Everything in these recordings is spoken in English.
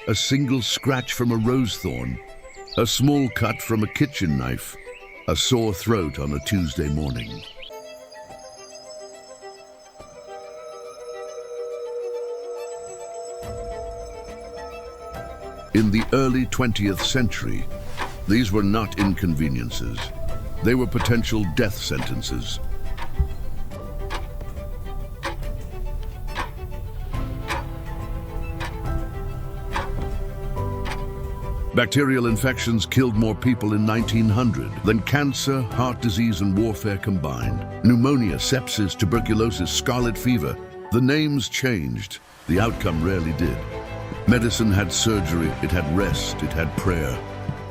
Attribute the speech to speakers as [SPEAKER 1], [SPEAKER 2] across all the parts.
[SPEAKER 1] A single scratch from a rose thorn, a small cut from a kitchen knife, a sore throat on a Tuesday morning. In the early 20th century, these were not inconveniences. They were potential death sentences. Bacterial infections killed more people in 1900 than cancer, heart disease, and warfare combined. Pneumonia, sepsis, tuberculosis, scarlet fever. The names changed. The outcome rarely did. Medicine had surgery, it had rest, it had prayer.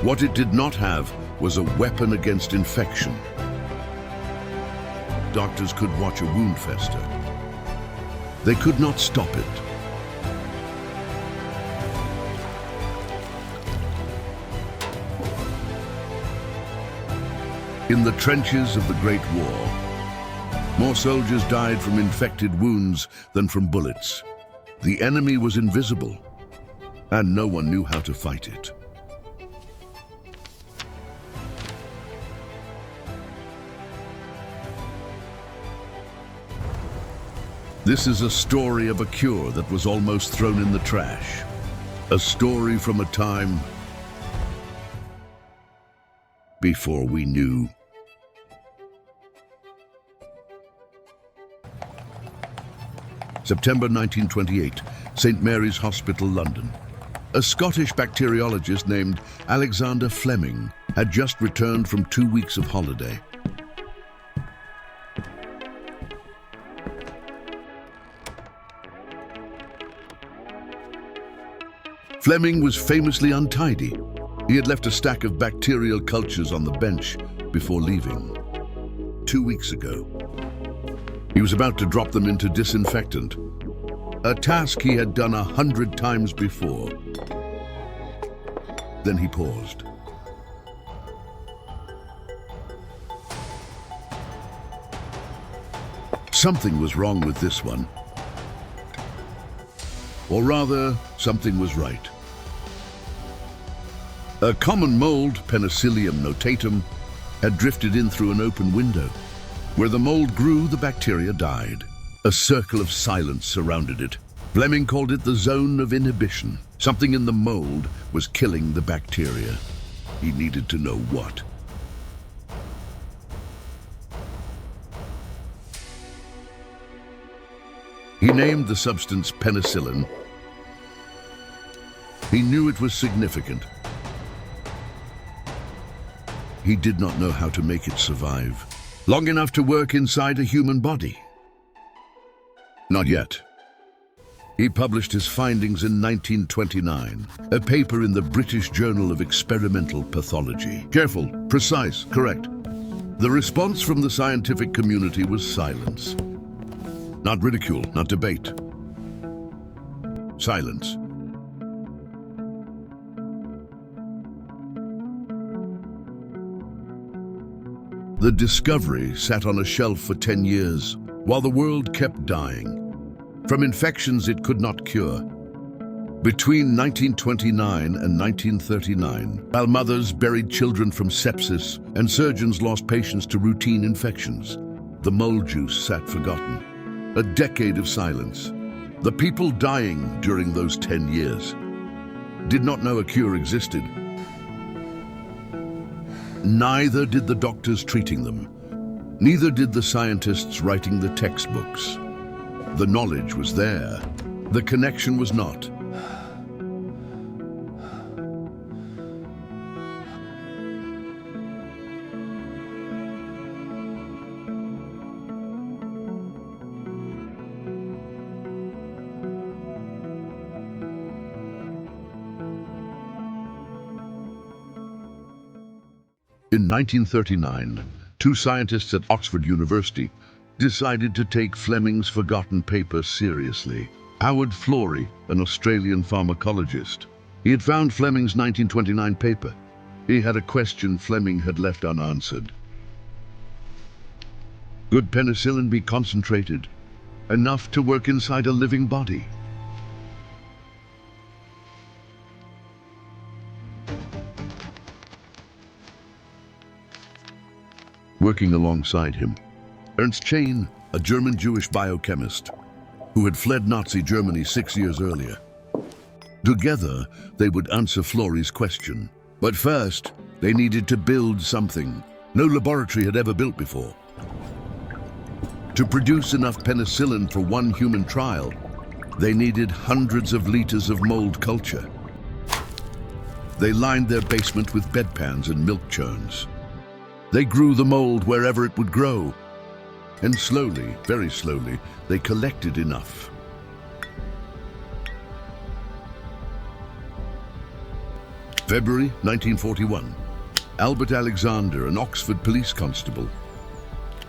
[SPEAKER 1] What it did not have was a weapon against infection. Doctors could watch a wound fester. They could not stop it. In the trenches of the Great War, more soldiers died from infected wounds than from bullets. The enemy was invisible, and no one knew how to fight it. This is a story of a cure that was almost thrown in the trash. A story from a time before we knew. September 1928, St. Mary's Hospital, London. A Scottish bacteriologist named Alexander Fleming had just returned from 2 weeks of holiday. Fleming was famously untidy. He had left a stack of bacterial cultures on the bench before leaving. 2 weeks ago, he was about to drop them into disinfectant, a task he had done 100 times before. Then he paused. Something was wrong with this one. Or rather, something was right. A common mold, Penicillium notatum, had drifted in through an open window. Where the mold grew, the bacteria died. A circle of silence surrounded it. Fleming called it the zone of inhibition. Something in the mold was killing the bacteria. He needed to know what. He named the substance penicillin. He knew it was significant. He did not know how to make it survive long enough to work inside a human body. Not yet. He published his findings in 1929, a paper in the British Journal of Experimental Pathology. Careful, precise, correct. The response from the scientific community was silence. Not ridicule, not debate. Silence. The discovery sat on a shelf for 10 years, while the world kept dying. From infections it could not cure. Between 1929 and 1939, while mothers buried children from sepsis and surgeons lost patients to routine infections, the mold juice sat forgotten. A decade of silence. The people dying during those 10 years did not know a cure existed. Neither did the doctors treating them. Neither did the scientists writing the textbooks. The knowledge was there. The connection was not. In 1939, two scientists at Oxford University decided to take Fleming's forgotten paper seriously. Howard Florey, an Australian pharmacologist. He had found Fleming's 1929 paper. He had a question Fleming had left unanswered. Could penicillin be concentrated enough to work inside a living body? Working alongside him, Ernst Chain, a German Jewish biochemist who had fled Nazi Germany 6 years earlier. Together, they would answer Florey's question. But first, they needed to build something no laboratory had ever built before. To produce enough penicillin for one human trial, they needed hundreds of liters of mold culture. They lined their basement with bedpans and milk churns. They grew the mold wherever it would grow. And slowly, very slowly, they collected enough. February 1941. Albert Alexander, an Oxford police constable,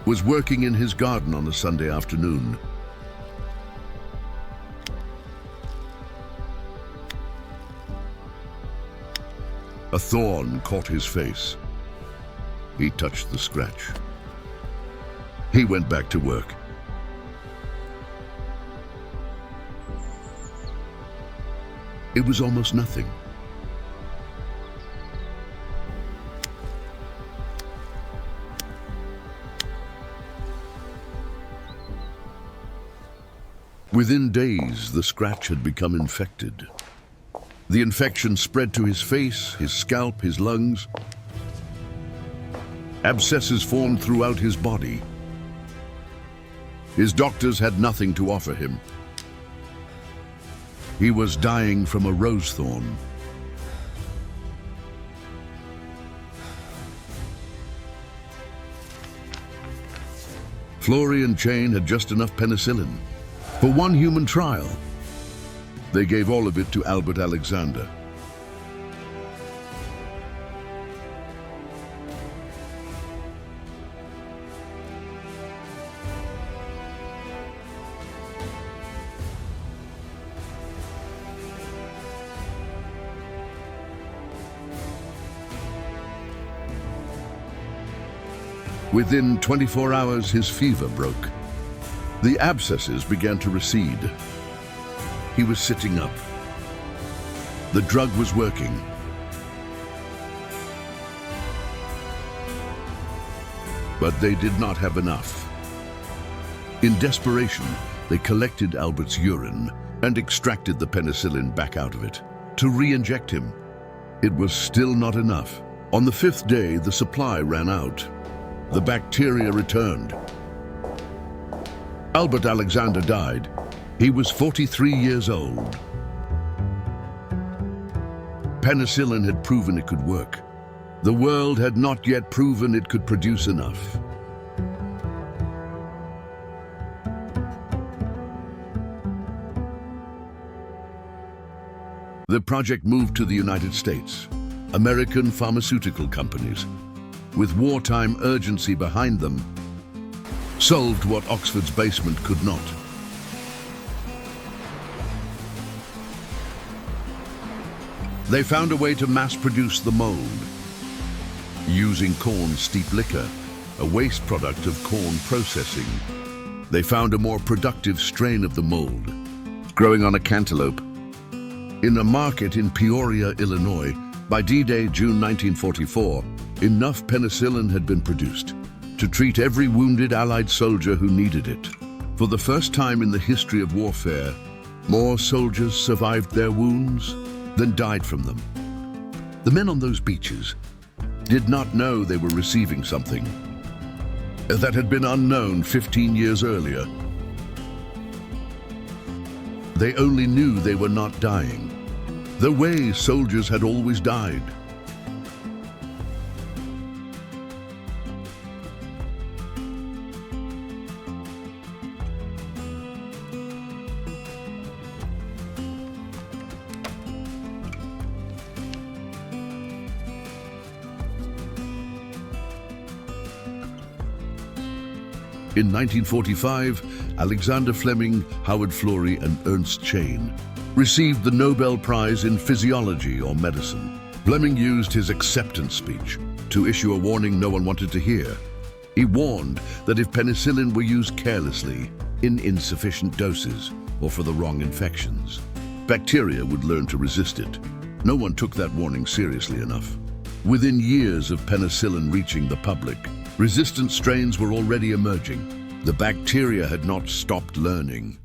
[SPEAKER 1] was working in his garden on a Sunday afternoon. A thorn caught his face. He touched the scratch. He went back to work. It was almost nothing. Within days, the scratch had become infected. The infection spread to his face, his scalp, his lungs. Abscesses formed throughout his body. His doctors had nothing to offer him. He was dying from a rose thorn. Florey and Chain had just enough penicillin for one human trial. They gave all of it to Albert Alexander. Within 24 hours, his fever broke. The abscesses began to recede. He was sitting up. The drug was working. But they did not have enough. In desperation, they collected Albert's urine and extracted the penicillin back out of it to re-inject him. It was still not enough. On the 5th day, the supply ran out. The bacteria returned. Albert Alexander died. He was 43 years old. Penicillin had proven it could work. The world had not yet proven it could produce enough. The project moved to the United States. American pharmaceutical companies, with wartime urgency behind them, solved what Oxford's basement could not. They found a way to mass-produce the mold, using corn steep liquor, a waste product of corn processing. They found a more productive strain of the mold, growing on a cantaloupe. In a market in Peoria, Illinois, by D-Day, June 1944, enough penicillin had been produced to treat every wounded Allied soldier who needed it. For the first time in the history of warfare, more soldiers survived their wounds than died from them. The men on those beaches did not know they were receiving something that had been unknown 15 years earlier. They only knew they were not dying, the way soldiers had always died. In 1945, Alexander Fleming, Howard Florey, and Ernst Chain received the Nobel Prize in Physiology or Medicine. Fleming used his acceptance speech to issue a warning no one wanted to hear. He warned that if penicillin were used carelessly, in insufficient doses, or for the wrong infections, bacteria would learn to resist it. No one took that warning seriously enough. Within years of penicillin reaching the public, Resistant strains were already emerging. The bacteria had not stopped learning.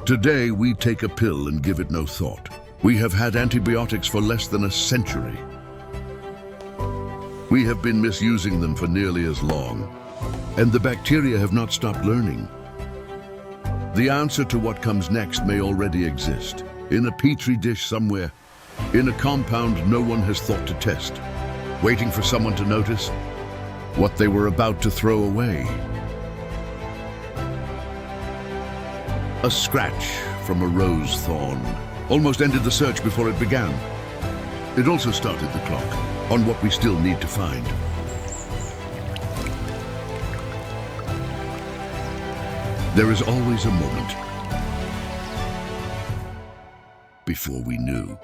[SPEAKER 1] Today, we take a pill and give it no thought. We have had antibiotics for less than a century. We have been misusing them for nearly as long, and the bacteria have not stopped learning. The answer to what comes next may already exist, in a Petri dish somewhere, in a compound no one has thought to test, waiting for someone to notice what they were about to throw away. A scratch from a rose thorn almost ended the search before it began. It also started the clock on what we still need to find. There is always a moment before we knew.